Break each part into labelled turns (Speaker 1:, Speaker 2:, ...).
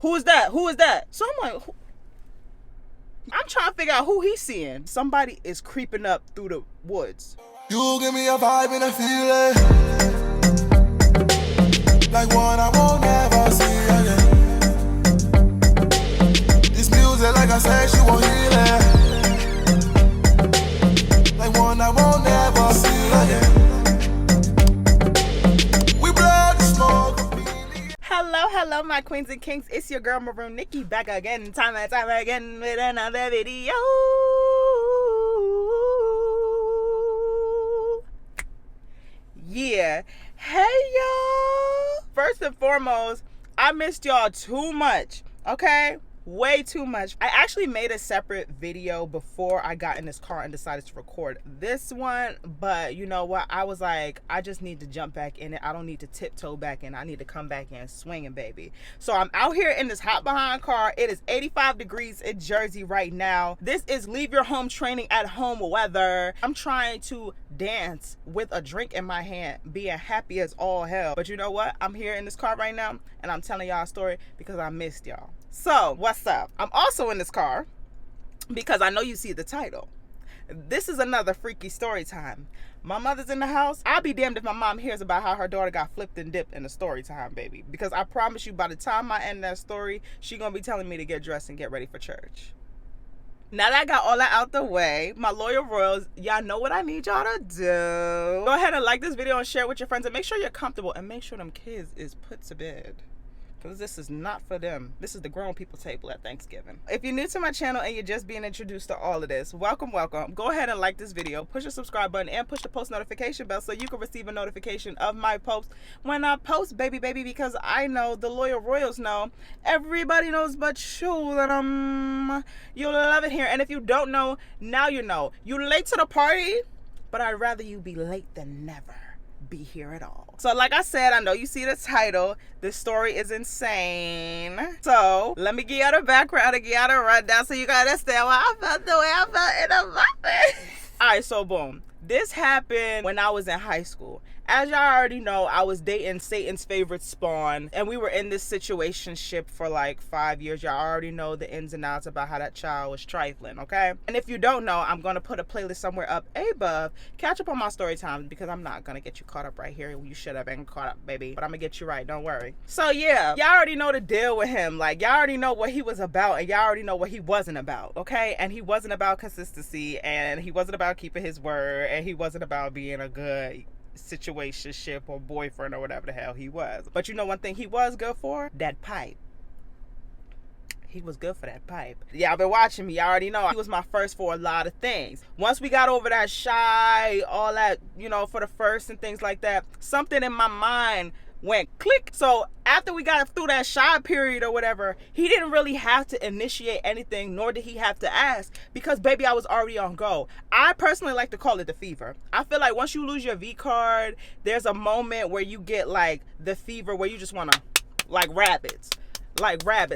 Speaker 1: Who is that? Who is that? So I'm like, I'm trying to figure out who he's seeing. Somebody is creeping up through the woods.
Speaker 2: You give me a vibe and a feeling like one I won't never see again. This music, like I said, she won't heal it. Like one I won't never see again. We blow the smoke.
Speaker 1: Hello, my queens and kings. It's your girl Maroon Nikki back again, time and time again with another video. Yeah. Hey, y'all. First and foremost, I missed y'all too much, okay? Way too much. I actually made a separate video before I got in this car and decided to record this one, but you know what? I was like, I just need to jump back in it. I don't need to tiptoe back in. I need to come back in swinging, baby. So I'm out here in this hot behind car. It is 85 degrees in Jersey right now. This is leave your home training at home weather. I'm trying to dance with a drink in my hand, being happy as all hell. But you know what? I'm here in this car right now and I'm telling y'all a story because I missed y'all. So what's up? I'm also in this car because I know you see the title. This is another freaky story time. My mother's in the house. I'll be damned if my mom hears about how her daughter got flipped and dipped in a story time, baby. Because I promise you, by the time I end that story, she gonna be telling me to get dressed and get ready for church. Now that I got all that out the way, my loyal royals, y'all know what I need y'all to do. Go ahead and like this video and share it with your friends and make sure you're comfortable and make sure them kids is put to bed. Because this is not for them. This is the grown people table at Thanksgiving. If you're new to my channel and you're just being introduced to all of this, welcome. Go ahead and like this video, push the subscribe button, and push the post notification bell so you can receive a notification of my post when I post, baby, because I know the loyal royals know. Everybody knows but you that you'll love it here. And if you don't know, now you know. You late to the party, but I'd rather you be late than never be here at all. So like I said, I know you see the title. This story is insane. So let me give y'all the background and give y'all the rundown so you can understand why I felt the way I felt in the moment. Alright, so boom. This happened when I was in high school. As y'all already know, I was dating Satan's favorite spawn, and we were in this situationship for like 5 years. Y'all already know the ins and outs about how that child was trifling, okay? And if you don't know, I'm gonna put a playlist somewhere up above. Catch up on my story time because I'm not gonna get you caught up right here. You should have been caught up, baby. But I'm gonna get you right, don't worry. So yeah, y'all already know the deal with him. Like, y'all already know what he was about, and y'all already know what he wasn't about, okay? And he wasn't about consistency, and he wasn't about keeping his word, and he wasn't about being a good situationship or boyfriend or whatever the hell he was. But you know one thing he was good for? That pipe. He was good for that pipe. Y'all been watching me, y'all already know he was my first for a lot of things. Once we got over that shy, all that, you know, for the first and things like that, something in my mind went click. So after we got through that shy period or whatever, he didn't really have to initiate anything, nor did he have to ask, because baby, I was already on go. I personally like to call it the fever. I feel like once you lose your V card, there's a moment where you get like the fever where you just want to like rabbits,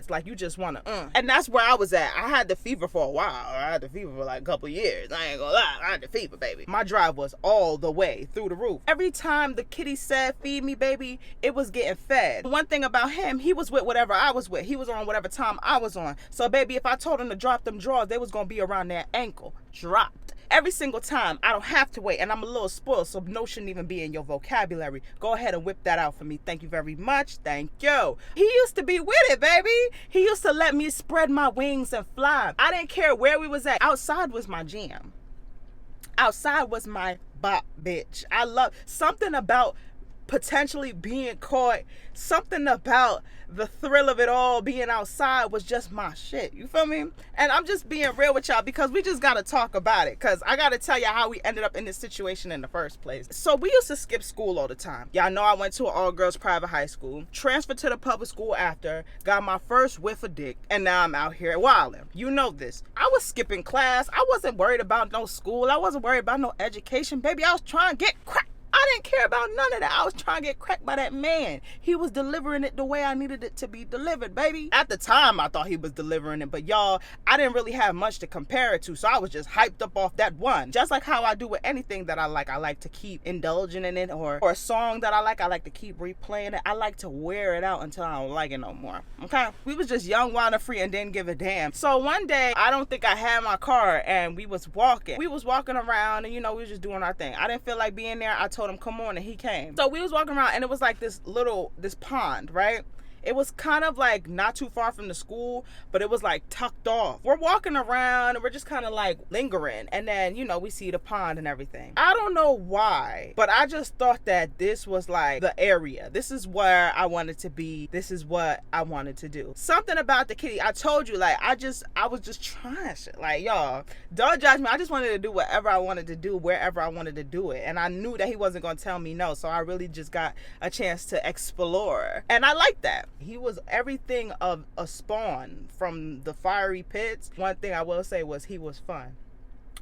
Speaker 1: like you just want to and that's where I was at. I had the fever for a while. I had the fever for like a couple years. I ain't gonna lie, I had the fever, baby. My drive was all the way through the roof. Every time the kitty said feed me, baby, it was getting fed. One thing about him, he was with whatever I was with. He was on whatever time I was on. So baby, if I told him to drop them drawers, they was gonna be around their ankle, dropped. Every single time. I don't have to wait, and I'm a little spoiled, so no shouldn't even be in your vocabulary. Go ahead and whip that out for me. Thank you very much. Thank you. He used to be with it, baby. He used to let me spread my wings and fly. I didn't care where we was at. Outside was my jam. Outside was my bop, bitch. I love something about potentially being caught. Something about the thrill of it all, being outside, was just my shit. You feel me? And I'm just being real with y'all because we just gotta talk about it, because I gotta tell y'all how we ended up in this situation in the first place. So we used to skip school all the time. Y'all know I went to an all-girls private high school, transferred to the public school after, got my first whiff of dick, and now I'm out here wilding. You know this. I was skipping class. I wasn't worried about no school. I wasn't worried about no education. Baby, I was trying to get crack. I didn't care about none of that. I was trying to get cracked by that man. He was delivering it the way I needed it to be delivered, baby. At the time, I thought he was delivering it, but y'all, I didn't really have much to compare it to, so I was just hyped up off that one. Just like how I do with anything that I like to keep indulging in it, or a song that I like to keep replaying it. I like to wear it out until I don't like it no more, okay? We was just young, wild, and free and didn't give a damn. So one day, I don't think I had my car, and we was walking. We was walking around, and you know, we was just doing our thing. I didn't feel like being there. I told him, come on, and he came. So we was walking around, and it was like this pond, right? It was kind of like not too far from the school, but it was like tucked off. We're walking around and we're just kind of like lingering. And then, you know, we see the pond and everything. I don't know why, but I just thought that this was like the area. This is where I wanted to be. This is what I wanted to do. Something about the kitty. I told you, like, I was just trying shit. Like, y'all, don't judge me. I just wanted to do whatever I wanted to do, wherever I wanted to do it. And I knew that he wasn't going to tell me no. So I really just got a chance to explore. And I like that. He was everything of a spawn from the fiery pits. One thing I will say was he was fun.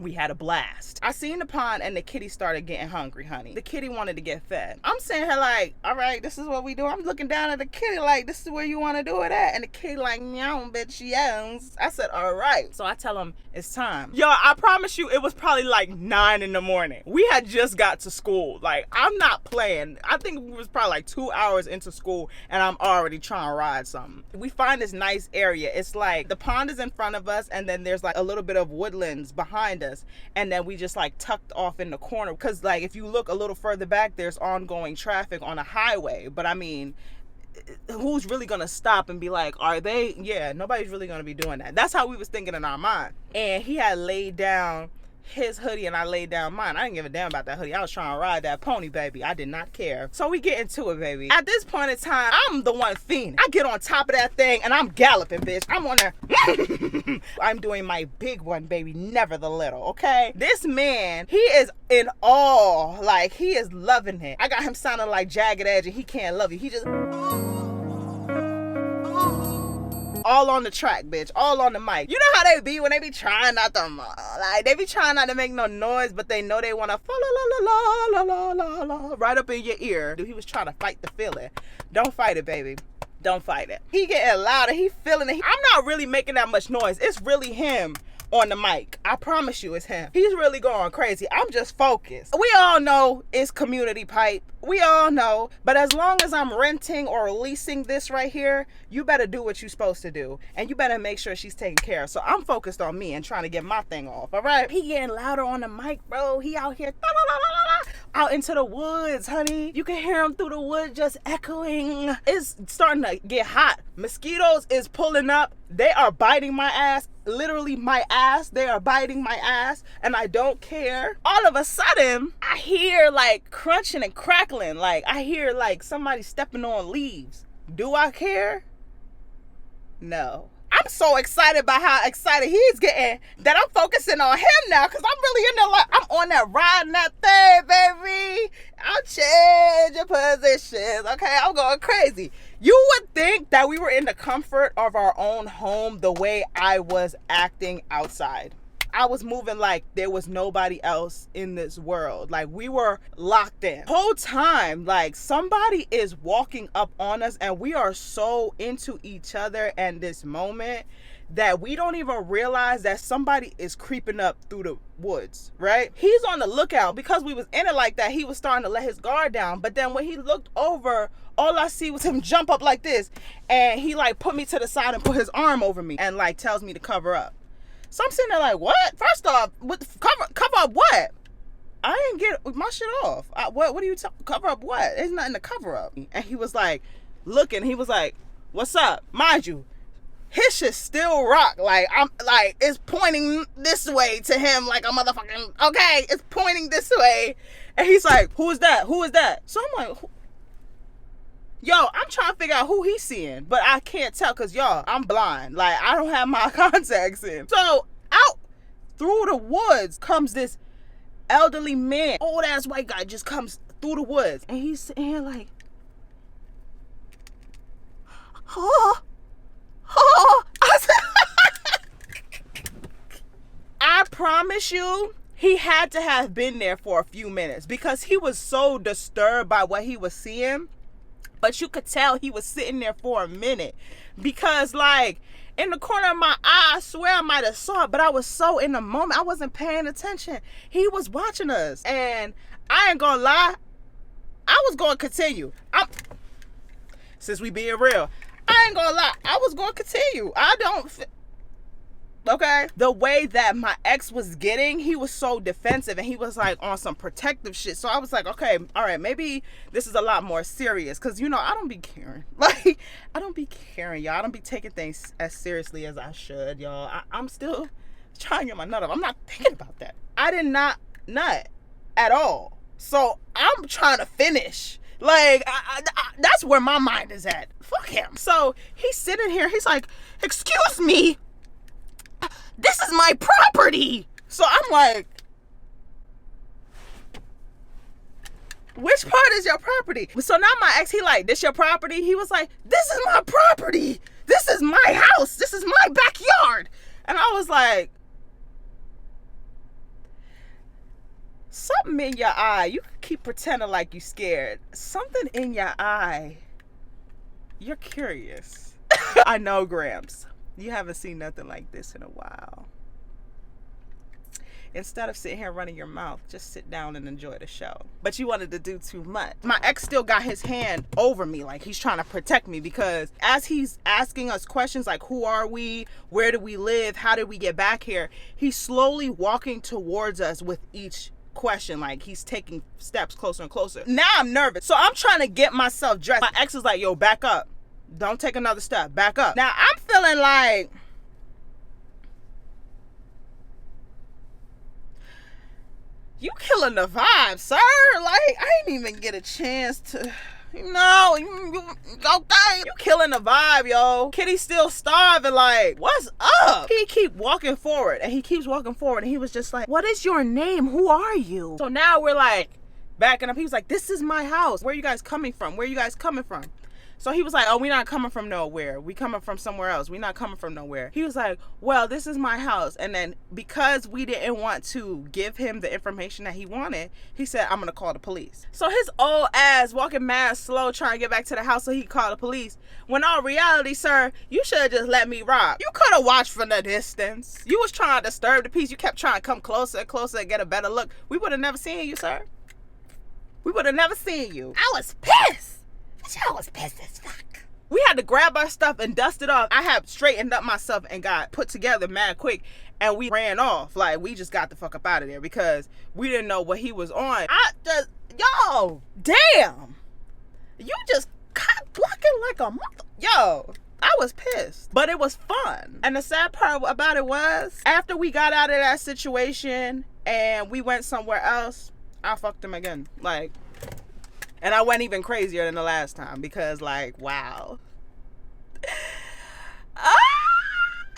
Speaker 1: We had a blast. I seen the pond and the kitty started getting hungry, honey. The kitty wanted to get fed. I'm saying her like, all right, this is what we do. I'm looking down at the kitty like, this is where you want to do it at. And the kitty like, meow, bitch, yes. I said, all right. So I tell him it's time. Yo, I promise you, it was probably like 9 in the morning. We had just got to school. Like, I'm not playing. I think we was probably like 2 hours into school and I'm already trying to ride something. We find this nice area. It's like the pond is in front of us and then there's like a little bit of woodlands behind us. And then we just like tucked off in the corner because like if you look a little further back, there's ongoing traffic on a highway. But I mean, who's really gonna stop and be like, are they? Yeah, nobody's really gonna be doing that. That's how we was thinking in our mind. And he had laid down his hoodie and I laid down mine. I didn't give a damn about that hoodie. I was trying to ride that pony, baby. I did not care. So we get into it, baby. At this point in time, I'm the one fiending. I get on top of that thing and I'm galloping, bitch. I'm on there. I'm doing my big one, baby, never the little, okay? This man, he is in awe. Like, he is loving it. I got him sounding like Jagged Edge and he can't love you. He just... all on the track, bitch. All on the mic. You know how they be when they be trying not to, like, they be trying not to make no noise, but they know they want to la la la la la la right up in your ear. Dude, he was trying to fight the feeling. Don't fight it, baby. Don't fight it. He getting louder. He feeling it. I'm not really making that much noise. It's really him on the mic. I promise you it's him. He's really going crazy. I'm just focused. We all know it's community pipe. We all know. But as long as I'm renting or leasing this right here, you better do what you're supposed to do. And you better make sure she's taken care of. So I'm focused on me and trying to get my thing off. All right? He getting louder on the mic, bro. He out here out into the woods, honey. You can hear him through the woods just echoing. It's starting to get hot. Mosquitoes is pulling up. They are biting my ass. Literally my ass. They are biting my ass and I don't care. All of a sudden, I hear like crunching and crackling. Like I hear like somebody stepping on leaves. Do I care? No. I'm so excited by how excited he's getting that I'm focusing on him now because I'm really in there like I'm on that riding that thing, baby. I'm changing positions. Okay, I'm going crazy. You would think that we were in the comfort of our own home the way I was acting outside. I was moving like there was nobody else in this world. Like we were locked in. Whole time, like somebody is walking up on us and we are so into each other and this moment that we don't even realize that somebody is creeping up through the woods, right? He's on the lookout because we was in it like that. He was starting to let his guard down. But then when he looked over, all I see was him jump up like this. And he like put me to the side and put his arm over me and like tells me to cover up. So I'm sitting there like, what? First off, cover up what? I didn't get my shit off. What are you cover up what? There's nothing to cover up. And he was like, looking, he was like, what's up? Mind you, his shit still rock. Like, I'm like, it's pointing this way to him like a motherfucking, okay, it's pointing this way. And he's like, who is that? Who is that? So I'm like, yo, I'm trying to figure out who he's seeing, but I can't tell because, y'all, I'm blind. Like, I don't have my contacts in. So, out through the woods comes this elderly man. Old-ass white guy just comes through the woods. And he's sitting here like, I promise you, he had to have been there for a few minutes because he was so disturbed by what he was seeing. But you could tell he was sitting there for a minute because, like, in the corner of my eye, I swear I might have saw it, but I was so in the moment, I wasn't paying attention. He was watching us, and I ain't gonna lie, I was gonna continue. Since we being real, I ain't gonna lie, I was gonna continue. Okay? The way that my ex was getting, he was so defensive and he was like on some protective shit. So I was like, okay, all right, maybe this is a lot more serious. Cause you know, I don't be caring. Like, I don't be caring, y'all. I don't be taking things as seriously as I should, y'all. I'm still trying to get my nut up. I'm not thinking about that. I did not nut at all. So I'm trying to finish. Like, that's where my mind is at. Fuck him. So he's sitting here. He's like, excuse me. This is my property. So I'm like, which part is your property? So now my ex, he like, this your property? He was like, this is my property. This is my house. This is my backyard. And I was like, something in your eye. You keep pretending like you scared. Something in your eye. You're curious. I know, Gramps. You haven't seen nothing like this in a while. Instead of sitting here running your mouth, just sit down and enjoy the show. But you wanted to do too much. My ex still got his hand over me, like he's trying to protect me, because as he's asking us questions like, who are we? Where do we live? How did we get back here? He's slowly walking towards us with each question. Like, he's taking steps closer and closer. Now I'm nervous. So I'm trying to get myself dressed. My ex is like, yo, back up. Don't take another step. Back up. Now I'm feeling like, you killing the vibe, sir. Like, I didn't even get a chance to, you know, okay. You killing the vibe, yo. Kitty's still starving. Like, what's up? He keep walking forward, and he keeps walking forward, and he was just like, what is your name? Who are you? So now we're like backing up. He was like, this is my house. Where are you guys coming from? Where are you guys coming from? So he was like, oh, we're not coming from nowhere. We coming from somewhere else. We're not coming from nowhere. He was like, well, this is my house. And then because we didn't want to give him the information that he wanted, he said, I'm going to call the police. So his old ass walking mad slow trying to get back to the house so he called the police. When all reality, sir, you should have just let me rock. You could have watched from the distance. You was trying to disturb the peace. You kept trying to come closer and closer and get a better look. We would have never seen you, sir. We would have never seen you. I was pissed. I was pissed as fuck. We had to grab our stuff and dust it off. I had straightened up myself and got put together mad quick, and we ran off. Like, we just got the fuck up out of there because we didn't know what he was on. Yo, damn. You just caught blocking like a mother. Yo, I was pissed, but it was fun. And the sad part about it was, after we got out of that situation and we went somewhere else, I fucked him again. Like, and I went even crazier than the last time because, like, wow.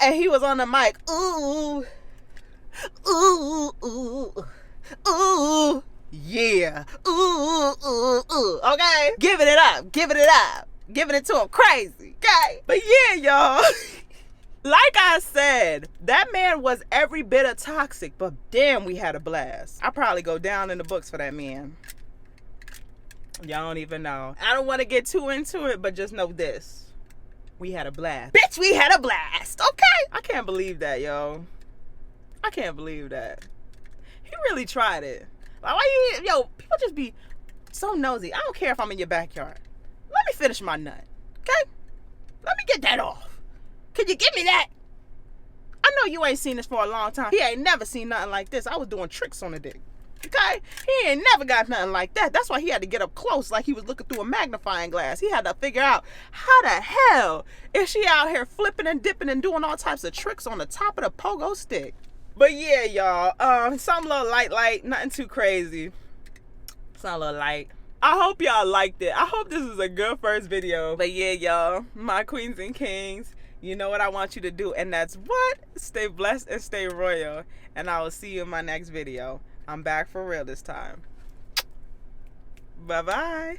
Speaker 1: And he was on the mic. Ooh. Ooh, ooh, ooh. Yeah. Ooh, ooh, ooh. Okay? Giving it up. Giving it up. Giving it to him crazy. Okay? But yeah, y'all. Like I said, that man was every bit of toxic, but damn, we had a blast. I'll probably go down in the books for that man. Y'all don't even know. I don't want to get too into it, but just know this. We had a blast. Bitch, we had a blast. Okay. I can't believe that, yo. I can't believe that. He really tried it. Like, why you, yo, people just be so nosy. I don't care if I'm in your backyard. Let me finish my nut. Okay? Let me get that off. Could you give me that? I know you ain't seen this for a long time. He ain't never seen nothing like this. I was doing tricks on the dick. Okay? He ain't never got nothing like that. That's why he had to get up close like he was looking through a magnifying glass. He had to figure out, how the hell is she out here flipping and dipping and doing all types of tricks on the top of the pogo stick? But yeah, y'all, some little light, nothing too crazy. Some little light. I hope y'all liked it. I hope this is a good first video. But yeah, y'all, my queens and kings, you know what I want you to do, and that's what? Stay blessed and stay royal. And I will see you in my next video. I'm back for real this time. Bye-bye.